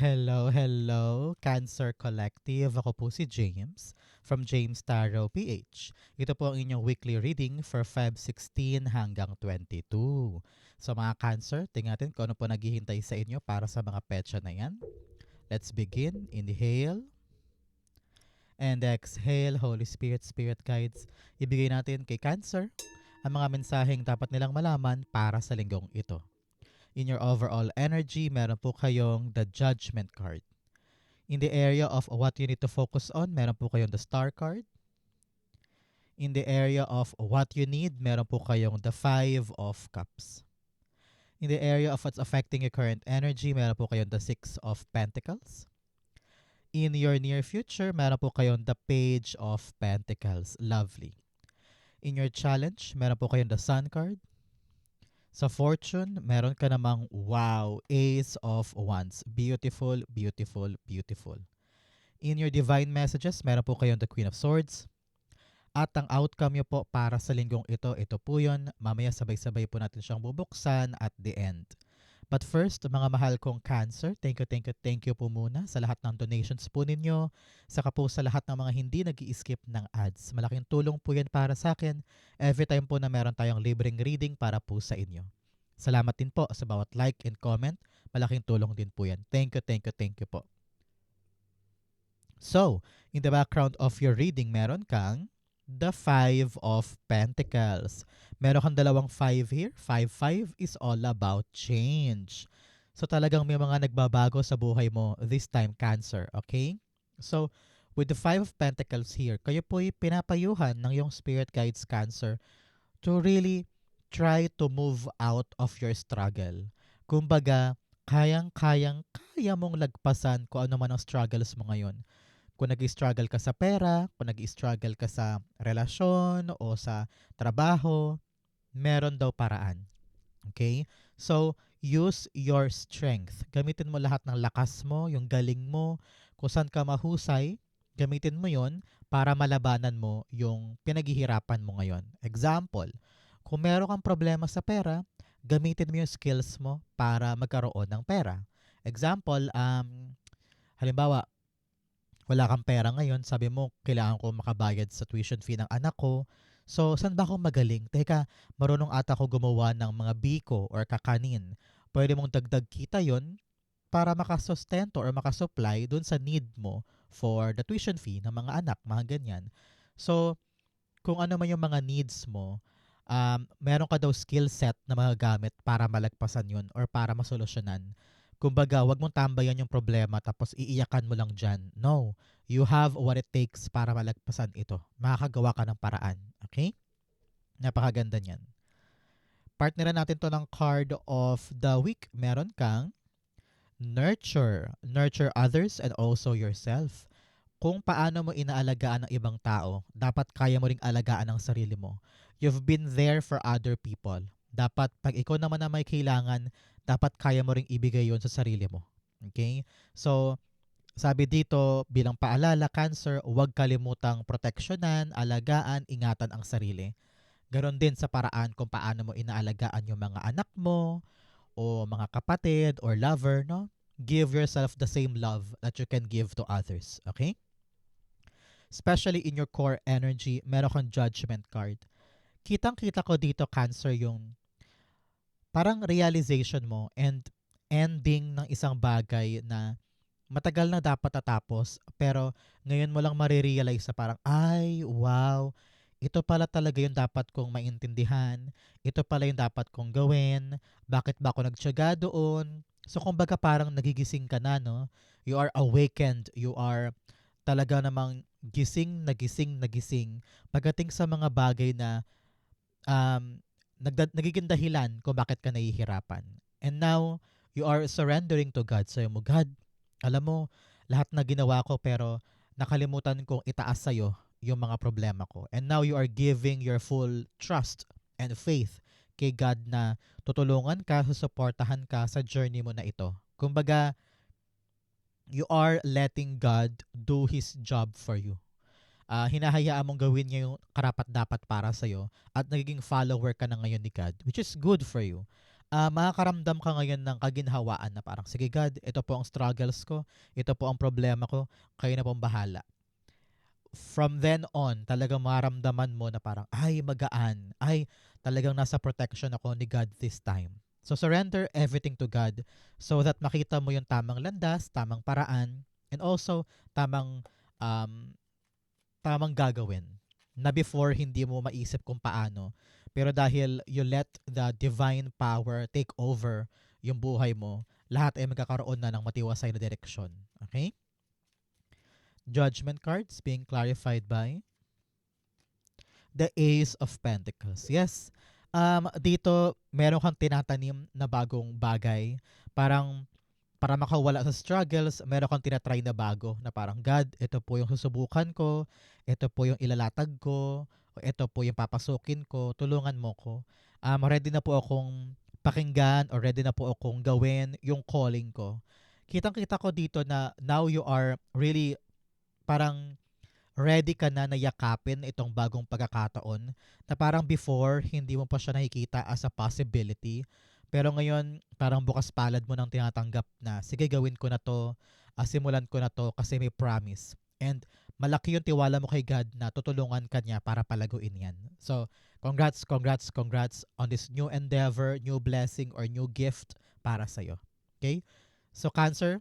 Hello, hello, Cancer Collective. Ako po si James from James Tarot PH. Ito po ang inyong weekly reading for Feb 16 hanggang 22. So mga Cancer, tingnan natin kung ano po naghihintay sa inyo para sa mga petsa na yan. Let's begin. Inhale and exhale. Holy Spirit, Spirit Guides. Ibigay natin kay Cancer ang mga mensaheng dapat nilang malaman para sa linggong ito. In your overall energy, meron po kayong the Judgment card. In the area of what you need to focus on, meron po kayong the Star card. In the area of what you need, meron po kayong the Five of Cups. In the area of what's affecting your current energy, meron po kayong the Six of Pentacles. In your near future, meron po kayong the Page of Pentacles. Lovely. In your challenge, meron po kayong the Sun card. Sa fortune, meron ka namang wow, Ace of Wands. Beautiful, beautiful, beautiful. In your divine messages, meron po kayong the Queen of Swords. At ang outcome nyo po para sa linggong ito po yun. Mamaya sabay-sabay po natin siyang bubuksan at the end. But first, mga mahal kong Cancer, thank you po muna sa lahat ng donations po ninyo. Saka po sa lahat ng mga hindi nag-i-skip ng ads. Malaking tulong po yan para sa akin every time po na meron tayong libreng reading para po sa inyo. Salamat din po sa bawat like and comment. Malaking tulong din po yan. Thank you po. So, in the background of your reading, meron kang the Five of Pentacles. Meron kang dalawang five here. Five is all about change. So talagang may mga nagbabago sa buhay mo this time, Cancer. Okay? So, with the Five of Pentacles here, kayo po'y pinapayuhan ng yung spirit guides, Cancer, to really try to move out of your struggle. Kumbaga, kaya mong lagpasan kung ano man ang struggles mo ngayon. Kung nag-struggle ka sa pera, kung nag-struggle ka sa relasyon o sa trabaho, meron daw paraan. Okay? So, use your strength. Gamitin mo lahat ng lakas mo, yung galing mo, kung saan ka mahusay, gamitin mo yon para malabanan mo yung pinaghihirapan mo ngayon. Example, kung meron kang problema sa pera, gamitin mo yung skills mo para magkaroon ng pera. Example, halimbawa, wala kang pera ngayon, sabi mo, kailangan ko makabayad sa tuition fee ng anak ko. So, saan ba ako magaling? Teka, marunong ata ko gumawa ng mga biko or kakanin. Pwede mong dagdag kita yon para makasustento or makasupply dun sa need mo for the tuition fee ng mga anak, mga ganyan. So, kung ano man yung mga needs mo, meron ka daw skill set na mga gamit para malagpasan yun or para masolusyonan. Kumbaga, wag mong tambayan yung problema tapos iiyakan mo lang dyan. No, you have what it takes para malagpasan ito. Makakagawa ka ng paraan. Okay? Napakaganda niyan. Partneran natin to ng card of the week. Meron kang nurture. Nurture others and also yourself. Kung paano mo inaalagaan ng ibang tao, dapat kaya mo ring alagaan ang sarili mo. You've been there for other people. Dapat pag ikaw naman na may kailangan, dapat kaya mo ring ibigay yon sa sarili mo. Okay? So, sabi dito, bilang paalala, Cancer, huwag kalimutang proteksyonan, alagaan, ingatan ang sarili. Ganon din sa paraan kung paano mo inaalagaan yung mga anak mo, o mga kapatid, or lover, no? Give yourself the same love that you can give to others. Okay? Especially in your core energy, meron kang judgment card. Kitang-kita ko dito, Cancer, yung parang realization mo and ending ng isang bagay na matagal na dapat tatapos, pero ngayon mo lang marirealize sa parang, ay, wow, ito pala talaga yung dapat kong maintindihan, ito pala yung dapat kong gawin, bakit ba ako nagtiyaga doon? So, kumbaga parang nagigising ka na, no? You are awakened, you are talaga namang gising na gising na gising pagdating sa mga bagay na um, nagiging dahilan kung bakit ka nahihirapan. And now, you are surrendering to God. Sayo mo, God, alam mo, lahat na ginawa ko pero nakalimutan kong itaas sa'yo yung mga problema ko. And now you are giving your full trust and faith kay God na tutulungan ka, susuportahan ka sa journey mo na ito. Kumbaga, you are letting God do His job for you. Hinahayaan mong gawin niya yung karapat-dapat para sa'yo at nagiging follower ka na ngayon ni God, which is good for you. makakaramdam ka ngayon ng kaginhawaan na parang, sige God, ito po ang struggles ko, ito po ang problema ko, kayo na pong bahala. From then on, talagang maramdaman mo na parang, ay magaan, ay talagang nasa protection ako ni God this time. So surrender everything to God so that makita mo yung tamang landas, tamang paraan, and also tamang um, tamang gagawin na before hindi mo maisip kung paano. Pero dahil you let the divine power take over yung buhay mo, lahat ay magkakaroon na ng matiwasay na direksyon. Okay? Judgment cards being clarified by the Ace of Pentacles. Yes. Dito, meron kang tinatanim na bagong bagay. Parang para makawala sa struggles, meron kang tinatry na bago na parang, God, ito po yung susubukan ko, ito po yung ilalatag ko, o ito po yung papasukin ko, tulungan mo ko. Ready na po akong pakinggan or ready na po akong gawin yung calling ko. Kitang-kita ko dito na now you are really parang ready ka na yakapin itong bagong pagkakataon na parang before, hindi mo pa siya nakikita as a possibility. Pero ngayon, parang bukas palad mo nang tinatanggap na, sige gawin ko na to, simulan ko na to kasi may promise. And malaki yung tiwala mo kay God na tutulungan ka niya para palaguin yan. So, congrats, congrats, congrats on this new endeavor, new blessing, or new gift para sa'yo. Okay? So, Cancer,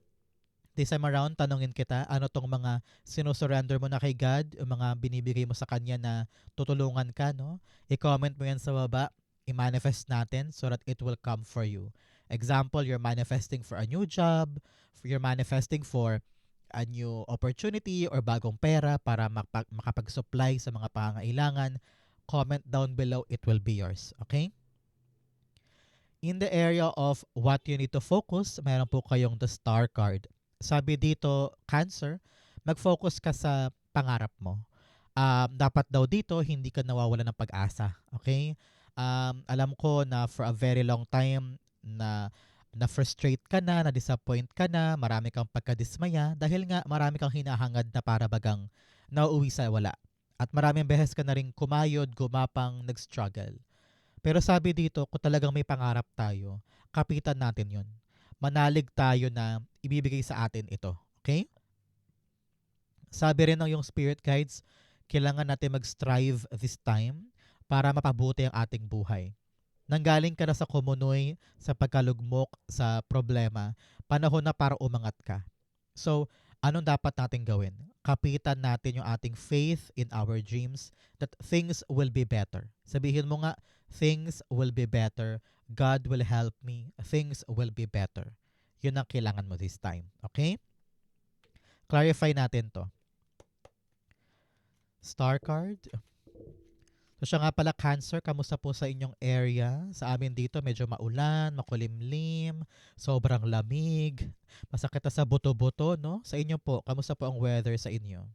this time around, tanungin kita, ano tong mga sinusurrender mo na kay God, yung mga binibigay mo sa Kanya na tutulungan ka, no? I-comment mo yan sa baba, i-manifest natin so that it will come for you. Example, you're manifesting for a new job, you're manifesting for a new opportunity or bagong pera para makapag-supply sa mga pangangailangan. Comment down below, it will be yours. Okay? In the area of what you need to focus, meron po kayong the star card. Sabi dito, Cancer, mag-focus ka sa pangarap mo. Dapat daw dito, hindi ka nawawala ng pag-asa. Okay? Alam ko na for a very long time na-frustrate ka na disappoint ka na, marami kang pagkadismaya dahil nga marami kang hinahangad na para bagang nauuwi sa wala. At maraming beses ka na rin kumayod, gumapang, nag-struggle. Pero sabi dito, kung talagang may pangarap tayo, kapitan natin yon. Manalig tayo na ibibigay sa atin ito. Okay? Sabi rin ng yung spirit guides, kailangan natin mag-strive this time para mapabuti ang ating buhay. Nanggaling ka na sa kumunoy, sa pagkalugmok, sa problema, panahon na para umangat ka. So, anong dapat natin gawin? Kapitan natin yung ating faith in our dreams that things will be better. Sabihin mo nga, things will be better. God will help me. Things will be better. Yun ang kailangan mo this time. Okay? Clarify natin to. Star card. So siya nga pala, Cancer, kamusta po sa inyong area? Sa amin dito medyo maulan, makulimlim, sobrang lamig, masakit na sa buto-buto, no? Sa inyo po, kamusta po ang weather sa inyo?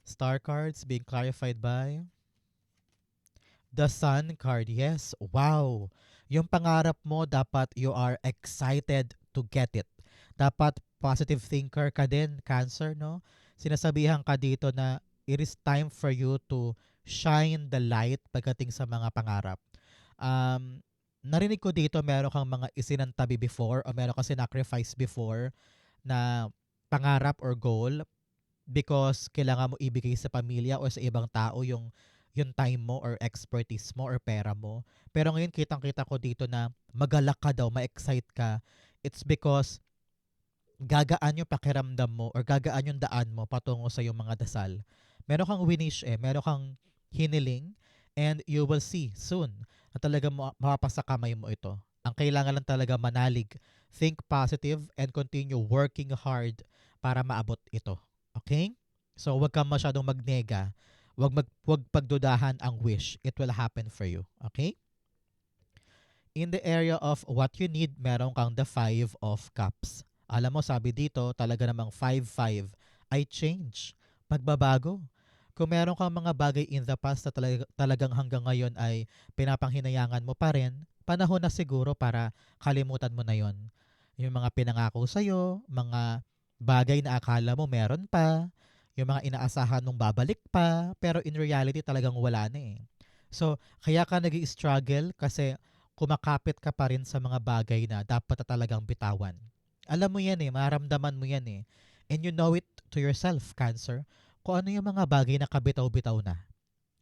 Star cards being clarified by the Sun card. Yes, wow. Yung pangarap mo, dapat you are excited to get it. Dapat positive thinker ka din, Cancer, no? Sinasabihan ka dito na it is time for you to shine the light pagdating sa mga pangarap. Narinig ko dito meron kang mga isinantabi before o meron kang sinacrifice before na pangarap or goal because kailangan mo ibigay sa pamilya o sa ibang tao yung time mo or expertise mo or pera mo. Pero ngayon kitang-kita ko dito na magalak ka daw, ma-excite ka. It's because gagaan yung pakiramdam mo or gagaan yung daan mo patungo sa yung mga dasal. Meron kang winish meron kang hiniling and you will see soon na talaga mapapasa kamay mo ito. Ang kailangan lang talaga manalig, think positive and continue working hard para maabot ito. Okay? So wag kang masyadong magnega. Wag pagdudahan ang wish. It will happen for you. Okay? In the area of what you need, meron kang the 5 of Cups. Alam mo, sabi dito, talaga namang 5-5 ay change, pagbabago. Kung meron kang mga bagay in the past na talagang hanggang ngayon ay pinapanghinayangan mo pa rin, panahon na siguro para kalimutan mo na yon. Yung mga pinangako sa'yo, mga bagay na akala mo meron pa, yung mga inaasahan mong babalik pa, pero in reality talagang wala na eh. So, kaya ka nag-i-struggle kasi kumakapit ka pa rin sa mga bagay na dapat na talagang bitawan. Alam mo yan eh, maramdaman mo yan eh. And you know it to yourself, Cancer, kung ano yung mga bagay na kabitaw-bitaw na.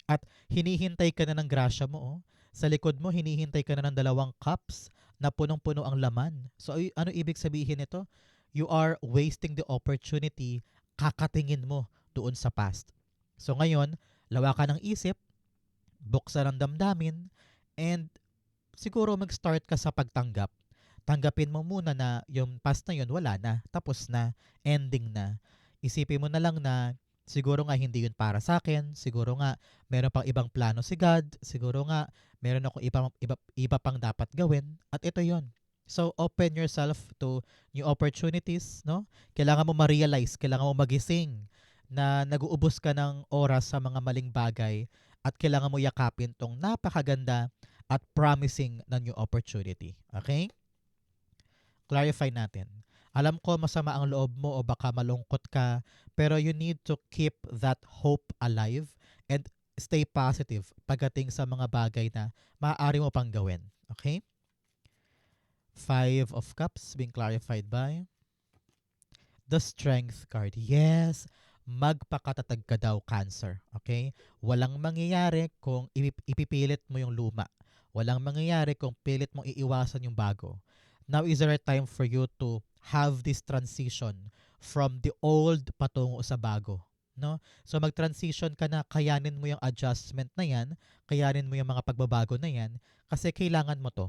At hinihintay ka na ng grasya mo. Oh. Sa likod mo, hinihintay ka na ng 2 cups na punong-puno ang laman. So ano ibig sabihin nito? You are wasting the opportunity, kakatingin mo doon sa past. So ngayon, lawakan ng isip, buksan ang damdamin, and siguro mag-start ka sa pagtanggap. Tanggapin mo muna na yung past na yun, wala na, tapos na, ending na. Isipin mo na lang na siguro nga hindi yun para sa akin, siguro nga meron pang ibang plano si God, siguro nga meron akong iba pang dapat gawin, at ito yon. So, open yourself to new opportunities, no? Kailangan mo ma-realize, kailangan mo magising na nag-uubos ka ng oras sa mga maling bagay at kailangan mo yakapin tong napakaganda at promising na new opportunity. Okay? Clarify natin. Alam ko masama ang loob mo o baka malungkot ka, pero you need to keep that hope alive and stay positive pagdating sa mga bagay na maaari mo pang gawin. Okay? 5 of Cups being clarified by the Strength card. Yes, magpakatatag ka daw, Cancer. Okay? Walang mangyayari kung ipipilit mo yung luma. Walang mangyayari kung pilit mong iiwasan yung bago. Now is the right time for you to have this transition from the old patungo sa bago. No? So mag-transition ka na, kayanin mo yung adjustment na yan, kayanin mo yung mga pagbabago na yan, kasi kailangan mo to.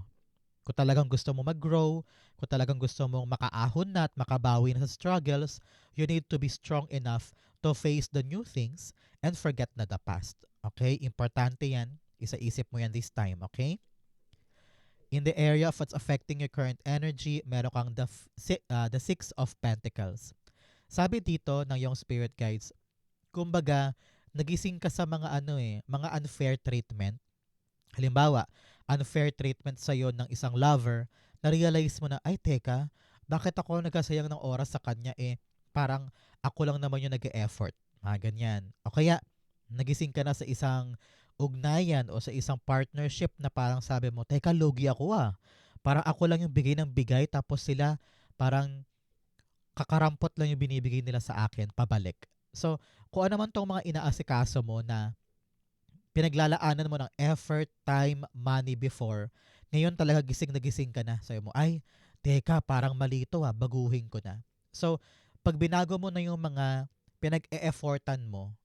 Kung talagang gusto mo mag-grow, kung talagang gusto mong makaahon na at makabawi na sa struggles, you need to be strong enough to face the new things and forget na the past. Okay? Importante yan. Isa-isip mo yan this time. Okay? In the area of what's affecting your current energy, meron kang the 6 of Pentacles. Sabi dito ng yung spirit guides, kumbaga, nagising ka sa mga mga unfair treatment. Halimbawa, unfair treatment sa'yo ng isang lover, na-realize mo na, ay teka, bakit ako nagkasayang ng oras sa kanya parang ako lang naman yung nag-e-effort. Ganyan. O kaya, nagising ka na sa isang ugnayan o sa isang partnership na parang sabi mo, teka, lugi ako ah. Parang ako lang yung bigay ng bigay tapos sila parang kakarampot lang yung binibigay nila sa akin, pabalik. So, kung ano man tong mga inaasikaso mo na pinaglalaanan mo ng effort, time, money before, ngayon talaga gising na gising ka na. Sabi mo, ay, teka, parang malito baguhin ko na. So, pag binago mo na yung mga pinag-e-effortan mo,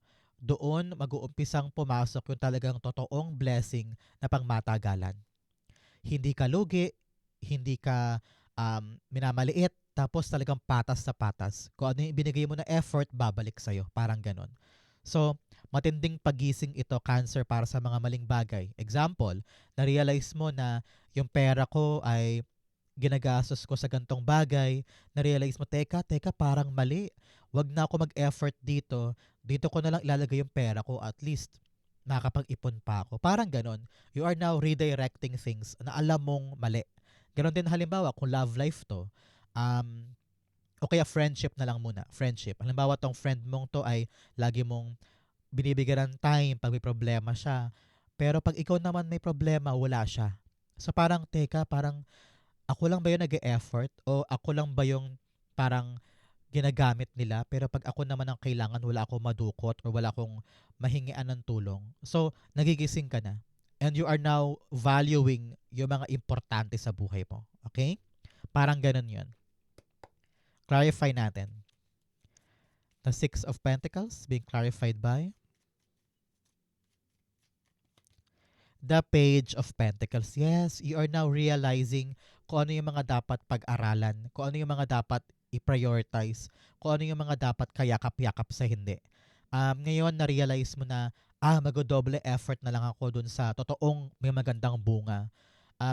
doon mag-uumpisang pumasok yung talagang totoong blessing na pangmatagalan. Hindi ka lugi, hindi ka minamaliit, tapos talagang patas sa patas. Kung ano yung binigay mo na effort, babalik sa'yo. Parang ganon. So, matinding pagising ito, Cancer, para sa mga maling bagay. Example, na-realize mo na yung pera ko ay ginagastos ko sa gantong bagay. Na-realize mo, teka, parang mali. Wag na ako mag-effort dito. Dito ko na lang ilalagay yung pera ko. At least, nakakapag-ipon pa ako. Parang ganon. You are now redirecting things na alam mong mali. Ganon din halimbawa, kung love life to, o kaya friendship na lang muna. Friendship. Halimbawa, tong friend mong to ay lagi mong binibigyan ng time pag may problema siya. Pero pag ikaw naman may problema, wala siya. So parang, teka, parang ako lang ba yung nag-e-effort? O ako lang ba yung parang ginagamit nila? Pero pag ako naman ang kailangan, wala akong madukot or wala akong mahingian ng tulong. So, nagigising ka na. And you are now valuing yung mga importante sa buhay mo. Okay? Parang ganun yun. Clarify natin. The 6 of Pentacles being clarified by the Page of Pentacles. Yes, you are now realizing kung ano yung mga dapat pag-aralan, kung ano yung mga dapat i-prioritize, kung ano yung mga dapat kayakap-yakap sa hindi. Ngayon, na-realize mo na, mag-double effort na lang ako dun sa totoong may magandang bunga.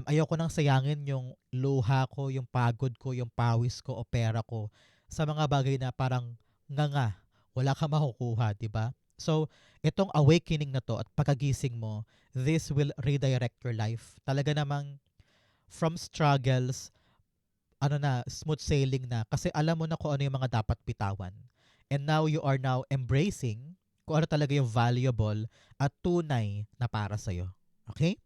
Ayoko nang sayangin yung luha ko, yung pagod ko, yung pawis ko o pera ko sa mga bagay na parang nga, wala ka makukuha, di ba? So, itong awakening na to at pagkagising mo, this will redirect your life. Talaga namang from struggles, smooth sailing na. Kasi alam mo na kung ano yung mga dapat bitawan. And now you are now embracing kung ano talaga yung valuable at tunay na para sa'yo. Okay?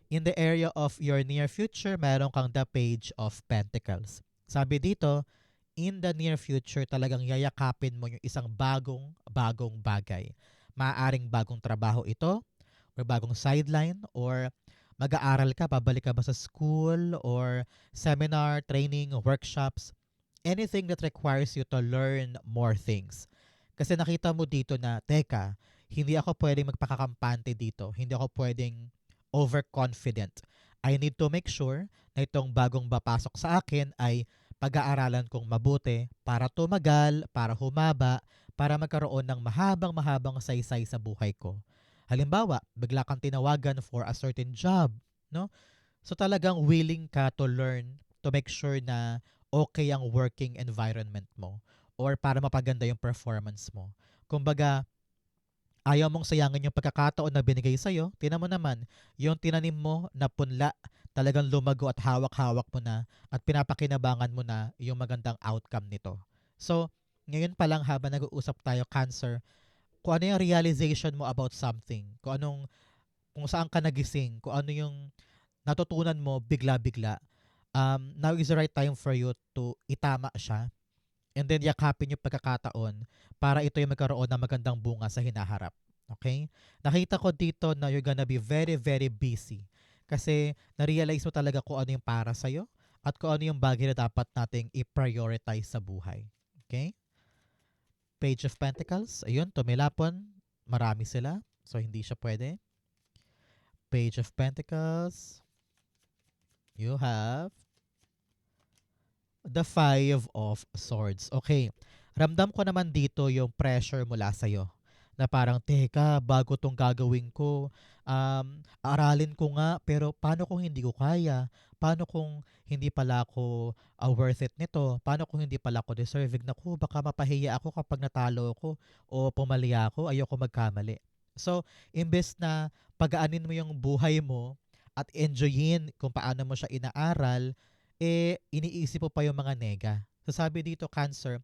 In the area of your near future, meron kang the Page of Pentacles. Sabi dito, in the near future, talagang yayakapin mo yung isang bagong bagay. Maaaring bagong trabaho ito, or bagong sideline, or mag-aaral ka, babalik ka ba sa school, or seminar, training, workshops, anything that requires you to learn more things. Kasi nakita mo dito na, teka, hindi ako pwedeng magpakakampante dito. Hindi ako pwedeng overconfident. I need to make sure na itong bagong papasok sa akin ay pag-aaralan kong mabuti para tumagal, para humaba, para magkaroon ng mahabang saysay sa buhay ko. Halimbawa, bigla kang tinawagan for a certain job, no? So talagang willing ka to learn to make sure na okay ang working environment mo or para mapaganda yung performance mo. Kumbaga, ayaw mong sayangin yung pagkakataon na binigay sa'yo. Tingnan mo naman, yung tinanim mo na punla, talagang lumago at hawak-hawak mo na at pinapakinabangan mo na yung magandang outcome nito. So, ngayon pa lang habang nag-uusap tayo, Cancer, kung ano yung realization mo about something, kung saan ka nagising, kung ano yung natutunan mo bigla-bigla, now is the right time for you to itama siya and then yakapin yung pagkakataon para ito yung magkaroon ng magandang bunga sa hinaharap. Okay? Nakita ko dito na you're gonna be very busy kasi na-realize mo talaga kung ano yung para sa'yo at kung ano yung bagay na dapat nating i-prioritize sa buhay. Okay? Page of Pentacles, ayun, tumilapon. Marami sila. So, hindi siya pwede. Page of Pentacles, you have the Five of Swords. Okay. Ramdam ko naman dito yung pressure mula sa'yo. Na parang, teka, bago tong gagawin ko, aralin ko nga, pero paano kung hindi ko kaya? Paano kung hindi pala ako worth it nito? Paano kung hindi pala ako deserving? Naku, baka mapahiya ako kapag natalo ako o pumali ako, ayoko magkamali. So, imbes na pagaanin mo yung buhay mo at enjoyin kung paano mo siya inaaral, iniisip mo pa yung mga nega. So sabi dito, Cancer,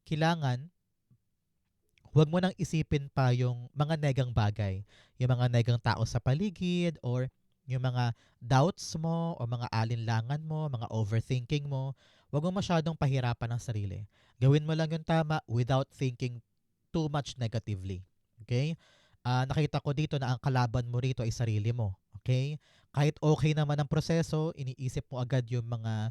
kailangan huwag mo nang isipin pa yung mga negang bagay. Yung mga negang tao sa paligid or yung mga doubts mo o mga alinlangan mo, mga overthinking mo. Huwag mo masyadong pahirapan ang sarili. Gawin mo lang yung tama without thinking too much negatively. Okay? Nakita ko dito na ang kalaban mo rito ay sarili mo. Okay? Kahit okay naman ang proseso, iniisip mo agad yung mga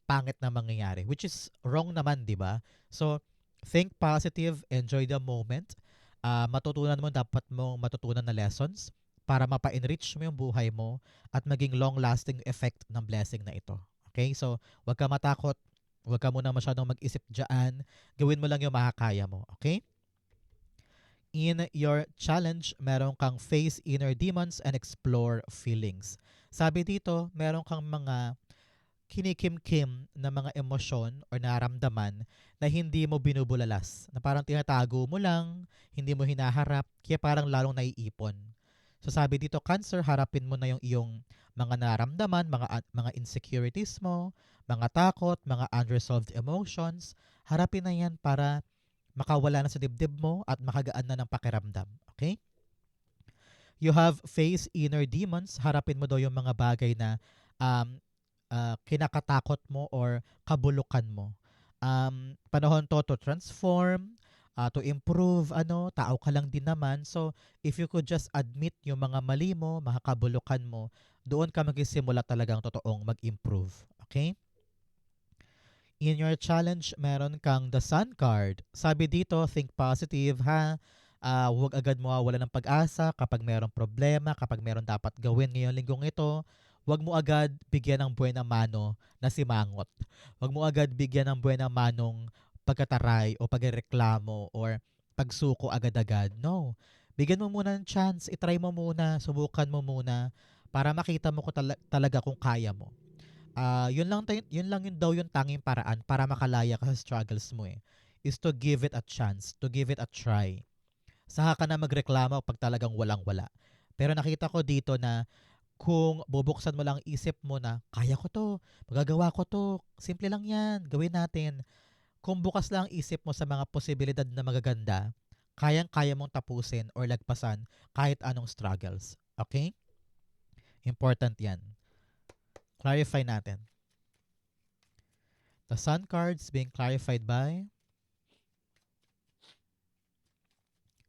pangit na mangyayari. Which is wrong naman, di ba? So, think positive, enjoy the moment. Matutunan mo dapat mong matutunan na lessons para mapa-enrich mo yung buhay mo at maging long-lasting effect ng blessing na ito. Okay? So, huwag ka matakot. Huwag ka muna masyadong mag-isip dyan. Gawin mo lang yung makakaya mo. Okay? In your challenge, meron kang face inner demons and explore feelings. Sabi dito, meron kang mga kinikim-kim na mga emosyon o naramdaman na hindi mo binubulalas. Na parang tinatago mo lang, hindi mo hinaharap, kaya parang lalong naiipon. So sabi dito, Cancer, harapin mo na yung iyong mga naramdaman, mga insecurities mo, mga takot, mga unresolved emotions. Harapin na yan para makawala na sa dibdib mo at makagaan na ng pakiramdam. Okay? You have face inner demons. Harapin mo daw yung mga bagay na um, kinakatakot mo or kabulukan mo. Panahon to transform, to improve, tao ka lang din naman. So, if you could just admit yung mga mali mo, mga kabulukan mo, doon ka magsisimula talagang totoong mag-improve. Okay? In your challenge, meron kang the Sun card. Sabi dito, think positive ha. Huwag agad mawawala ng pag-asa kapag merong problema, kapag meron dapat gawin ngayong linggong ito. Huwag mo agad bigyan ng buwan ng mano na si Mangot. Huwag mo agad bigyan ng buwan ng manong pagkataray o pagreklamo or pagsuko agad-agad. No. Bigyan mo muna ng chance. Itry mo muna. Subukan mo muna para makita mo talaga kung kaya mo. Yun lang yun daw yung tanging paraan para makalaya ka sa struggles mo is to give it a chance, to give it a try. Saka ka na magreklamo pag talagang walang-wala. Pero nakita ko dito na kung bubuksan mo lang isip mo na kaya ko to, magagawa ko to, simple lang yan, gawin natin. Kung bukas lang isip mo sa mga posibilidad na magaganda, kayang-kaya mong tapusin or lagpasan kahit anong struggles. Okay? Important yan. Clarify natin. The Sun cards being clarified by,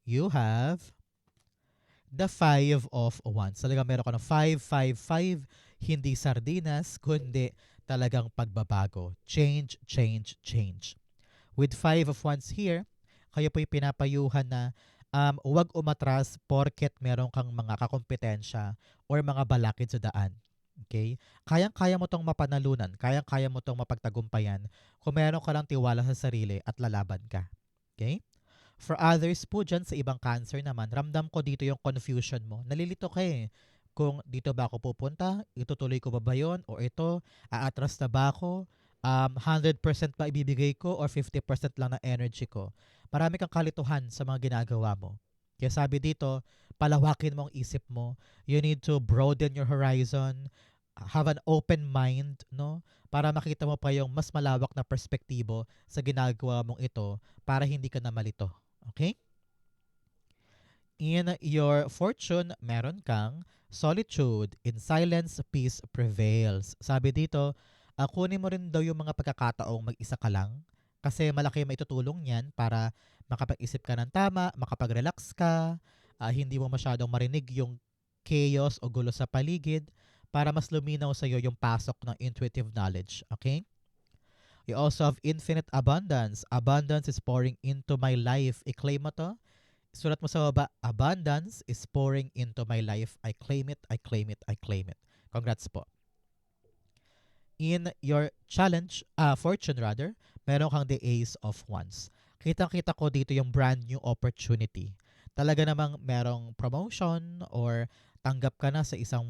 you have the Five of Wands. Talagang meron ka ng 5, 5, 5. Hindi sardinas, kundi talagang pagbabago. Change, change, change. With Five of Wands here, kayo po'y pinapayuhan na huwag umatras porket meron kang mga kakompetensya or mga balakid sa daan. Okay? Kayang-kaya mo tong mapanalunan, kayang-kaya mo tong mapagtagumpayan kung meron ka lang tiwala sa sarili at lalaban ka. Okay? For others po dyan sa ibang cancer naman, ramdam ko dito yung confusion mo. Nalilito ka eh. Kung dito ba ako pupunta, itutuloy ko ba yun? O ito, aatras na ba ako? 100% ba ibibigay ko or 50% lang ng energy ko? Marami kang kalituhan sa mga ginagawa mo. Kaya sabi dito, palawakin mo ang isip mo. You need to broaden your horizon, have an open mind, no? Para makita mo pa yung mas malawak na perspektibo sa ginagawa mong ito para hindi ka na malito. Okay? In your fortune, meron kang solitude. In silence, peace prevails. Sabi dito, kunin mo rin daw yung mga pagkakataong mag-isa ka lang kasi malaki yung maitutulong niyan para makapag-isip ka ng tama, makapag-relax ka, hindi mo masyadong marinig yung chaos o gulo sa paligid para mas luminaw sa iyo yung pasok ng intuitive knowledge. Okay? You also have infinite abundance. Abundance is pouring into my life. I-claim mo to. Sulat mo sa baba, abundance is pouring into my life. I claim it, I claim it, I claim it. Congrats po. In your challenge, fortune rather, meron kang the Ace of Wands. Kitang-kita ko dito yung brand new opportunity. Talaga namang merong promotion or tanggap ka na sa isang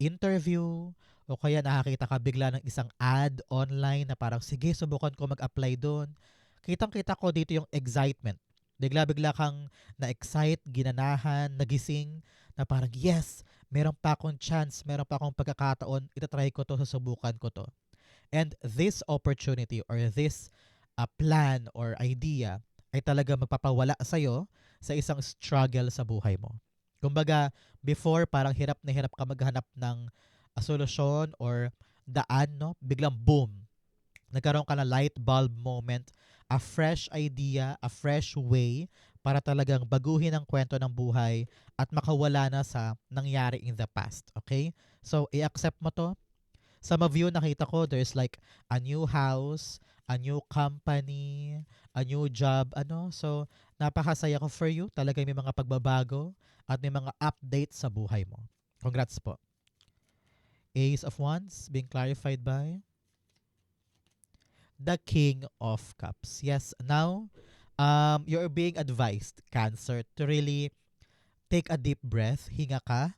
interview o kaya nakakita ka bigla ng isang ad online na parang sige subukan ko mag-apply doon. Kitang-kita ko dito yung excitement. Bigla-bigla kang na-excite, ginanahan, nagising na parang yes, meron pa akong chance, meron pa akong pagkakataon, itatry ko to, susubukan ko to. And this opportunity or this plan or idea ay talaga magpapawala sa'yo sa isang struggle sa buhay mo. Kumbaga, before parang hirap na hirap ka maghanap ng solusyon or daan, no? Biglang boom, nagkaroon ka na light bulb moment, a fresh idea, a fresh way para talagang baguhin ang kwento ng buhay at makawala na sa nangyari in the past. Okay? So, i-accept mo to. Some of you, nakita ko, there's like a new house, a new company, a new job, ano. So, napakasaya ko for you. Talaga may mga pagbabago at may mga updates sa buhay mo. Congrats po. Ace of Wands being clarified by the King of Cups. Yes, now you're being advised, Cancer, to really take a deep breath, hinga ka,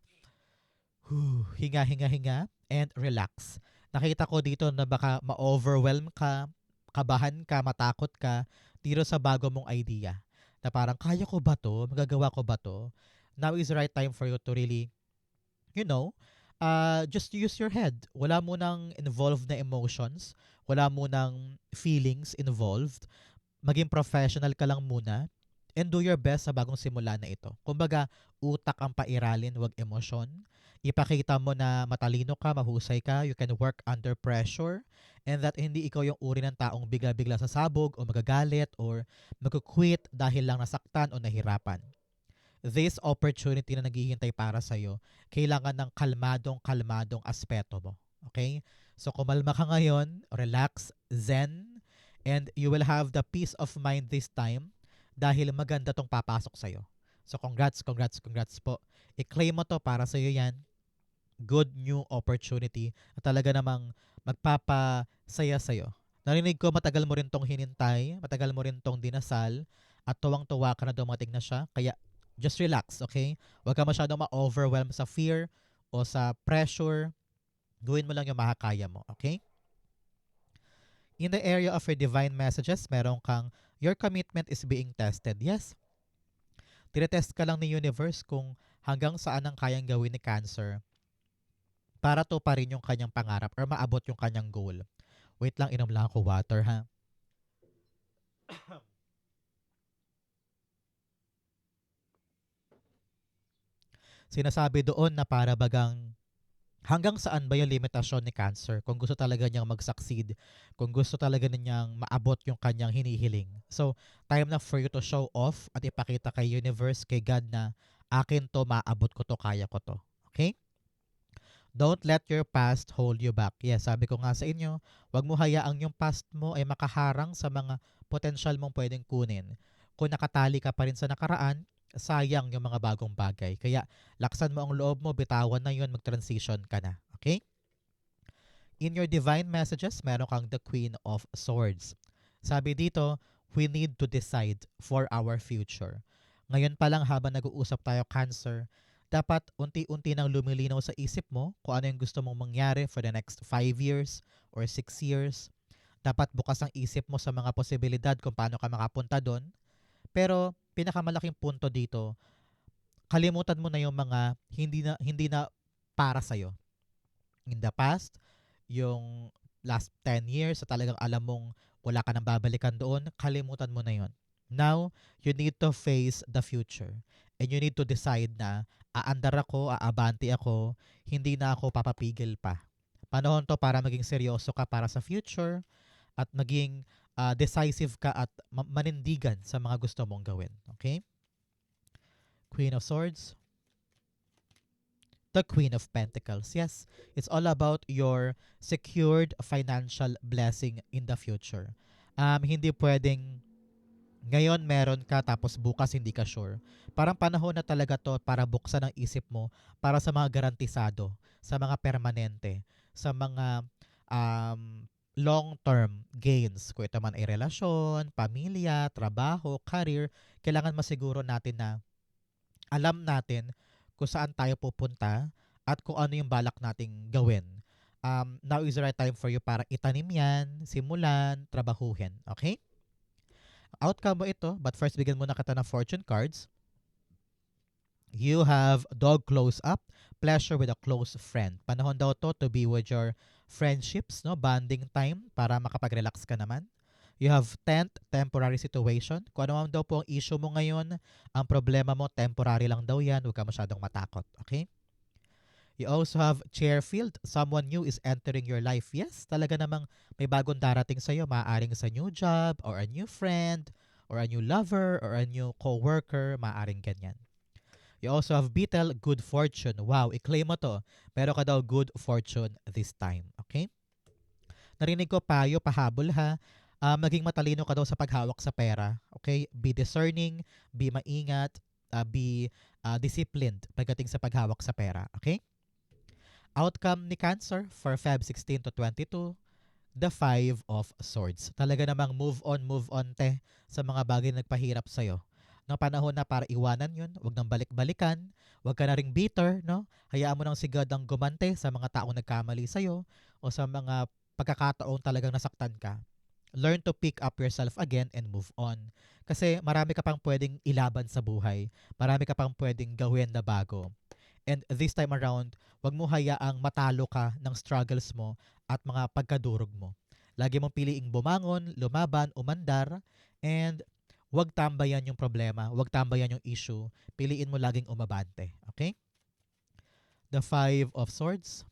hinga, hinga, hinga, and relax. Nakita ko dito na baka ma-overwhelm ka, kabahan ka, matakot ka, dito sa bago mong idea. Na parang, kaya ko ba to? Magagawa ko ba to? Now is the right time for you to really, you know, just use your head. Wala mo nang involved na emotions. Wala mo nang feelings involved. Maging professional ka lang muna and do your best sa bagong simula na ito. Kumbaga, utak ang pairalin, wag emosyon. Ipakita mo na matalino ka, mahusay ka, you can work under pressure, and that hindi ikaw yung uri ng taong bigla-bigla sasabog o magagalit or mag-quit dahil lang nasaktan o nahirapan. This opportunity na naghihintay para sa'yo, kailangan ng kalmadong-kalmadong aspeto mo. Okay? So kumalma ka ngayon, relax, zen, and you will have the peace of mind this time dahil maganda tong papasok sa'yo. So congrats, congrats, congrats po. I-claim mo to para sa'yo yan. Good new opportunity at talaga namang magpapasaya sa'yo. Narinig ko matagal mo rin tong hinintay, matagal mo rin tong dinasal, at tuwang-tuwa ka na dumating na siya. Kaya just relax, okay? Huwag ka masyadong ma-overwhelm sa fear o sa pressure. Gawin mo lang yung makakaya mo, okay? In the area of your divine messages, meron kang your commitment is being tested. Yes, tinetest ka lang ni universe kung hanggang saan ang kayang gawin ni Cancer para to pa rin yung kanyang pangarap or maabot yung kanyang goal. Wait lang, inom lang ako water ha. Sinasabi doon na para bagang Hanggang saan ba yung limitasyon ni Cancer kung gusto talaga niyang mag-succeed, kung gusto talaga niyang maabot yung kanyang hinihiling. So, time na for you to show off at ipakita kay universe, kay God na akin to, maabot ko to, kaya ko to. Okay? Don't let your past hold you back. Yes, sabi ko nga sa inyo, wag mo hayaang yung past mo ay makaharang sa mga potential mong pwedeng kunin. Kung nakatali ka pa rin sa nakaraan, sayang yung mga bagong bagay. Kaya laksan mo ang loob mo, bitawan na yun, mag-transition ka na. Okay? In your divine messages, meron kang the Queen of Swords. Sabi dito, we need to decide for our future. Ngayon pa lang habang nag-uusap tayo, Cancer, dapat unti-unti nang lumilinaw sa isip mo kung ano yung gusto mong mangyari for the next 5 years or 6 years. Dapat bukas ang isip mo sa mga posibilidad kung paano ka makapunta doon. Pero pinakamalaking punto dito, kalimutan mo na yung mga hindi na para sa in the past, yung last 10 years sa talagang alam mong wala ka nang babalikan doon, kalimutan mo na yon. Now, you need to face the future. And you need to decide na aandar ako, aabante ako, hindi na ako papapigil pa. Panahon to para maging seryoso ka para sa future at maging decisive ka at manindigan sa mga gusto mong gawin. Okay? Queen of Swords, the Queen of Pentacles. Yes, it's all about your secured financial blessing in the future. Hindi pwedeng ngayon meron ka tapos bukas hindi ka sure. Parang panahon na talaga to para buksan ang isip mo para sa mga garantisado, sa mga permanente, sa mga long-term gains. Kung ito man ay relasyon, pamilya, trabaho, career, kailangan masiguro natin na alam natin kung saan tayo pupunta at kung ano yung balak nating gawin. Now is the right time for you para itanim yan, simulan, trabahuhin. Okay? Outcome mo ito, but first bigyan muna kita ng fortune cards. You have dog close up, pleasure with a close friend. Panahon daw to be with your friendships, no? Bonding time para makapag-relax ka naman. You have 10th, temporary situation. Kung ano man daw po ang issue mo ngayon, ang problema mo, temporary lang daw yan. Huwag ka masyadong matakot. Okay? You also have Chairfield. Someone new is entering your life. Yes, talaga namang may bagong darating sa'yo. Maaaring sa new job, or a new friend, or a new lover, or a new co-worker. Maaaring ganyan. You also have Beetle, good fortune. Wow, i-claim mo to. Meron ka daw good fortune this time. Okay? Narinig ko payo, pahabol ha. Maging matalino ka daw sa paghawak sa pera. Okay? Be discerning, be maingat, be disciplined pagdating sa paghawak sa pera. Okay? Outcome ni Cancer for Feb 16 to 22, the Five of Swords. Talaga namang move on te sa mga bagay na nagpahirap sa'yo. No, panahon na para iwanan yun. Huwag nang balik-balikan. Huwag ka na ring bitter. No? Hayaan mo nang si God ang gumante sa mga taong nagkamali sa'yo o sa mga pagkakataong talagang nasaktan ka. Learn to pick up yourself again and move on. Kasi marami ka pang pwedeng ilaban sa buhay. Marami ka pang pwedeng gawin na bago. And this time around, wag mo hayaang matalo ka ng struggles mo at mga pagkadurog mo. Lagi mong piliing bumangon, lumaban, umandar, and wag tambayan yung problema, wag tambayan yung issue. Piliin mo laging umabante. Okay? The Five of Swords,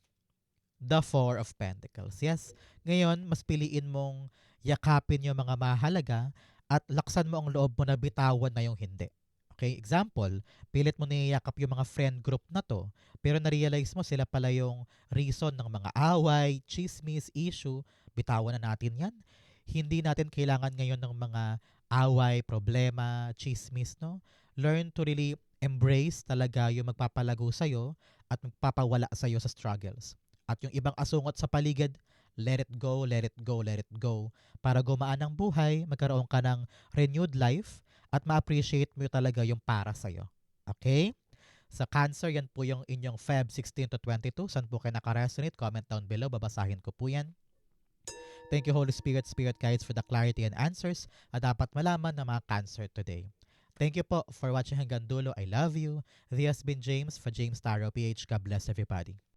the Four of Pentacles. Yes, ngayon, mas piliin mong yakapin yung mga mahalaga at laksan mo ang loob mo na bitawan na yung hindi. Okay, example, pilit mo niyayakap yung mga friend group na to, pero na-realize mo sila pala yung reason ng mga away, chismis, issue, bitawan na natin yan. Hindi natin kailangan ngayon ng mga away, problema, chismis, no? Learn to really embrace talaga yung magpapalago sa'yo at magpapawala sa'yo sa struggles. At yung ibang asungot sa paligid, let it go, let it go, let it go. Para gumaan ang buhay, magkaroon ka ng renewed life at ma-appreciate mo talaga yung para sa'yo. Okay? Sa Cancer, yan po yung inyong Feb 16 to 22. Saan po kayo nakaresonate? Comment down below. Babasahin ko po yan. Thank you, Holy Spirit, Spirit Guides, for the clarity and answers na dapat malaman ng mga Cancer today. Thank you po for watching hanggang dulo. I love you. This has been James for James Tarot PH. God bless everybody.